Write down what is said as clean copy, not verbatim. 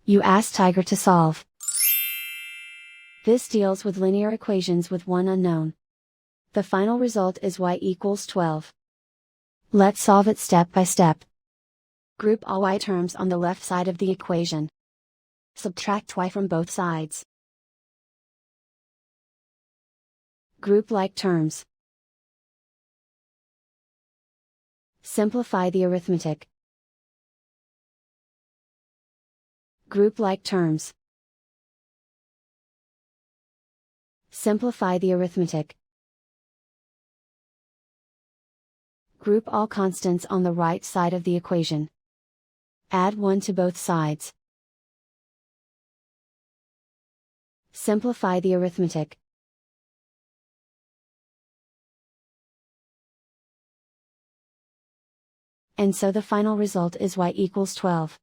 You ask Tiger to solve. This deals with linear equations with one unknown. The final result is y=12. Let's solve it step by step. Group all y terms on the left side of the equation. Subtract y from both sides. Group like terms. Simplify the arithmetic. Group like terms. Simplify the arithmetic. Group all constants on the right side of the equation. Add 1 to both sides. Simplify the arithmetic. And so the final result is y=12.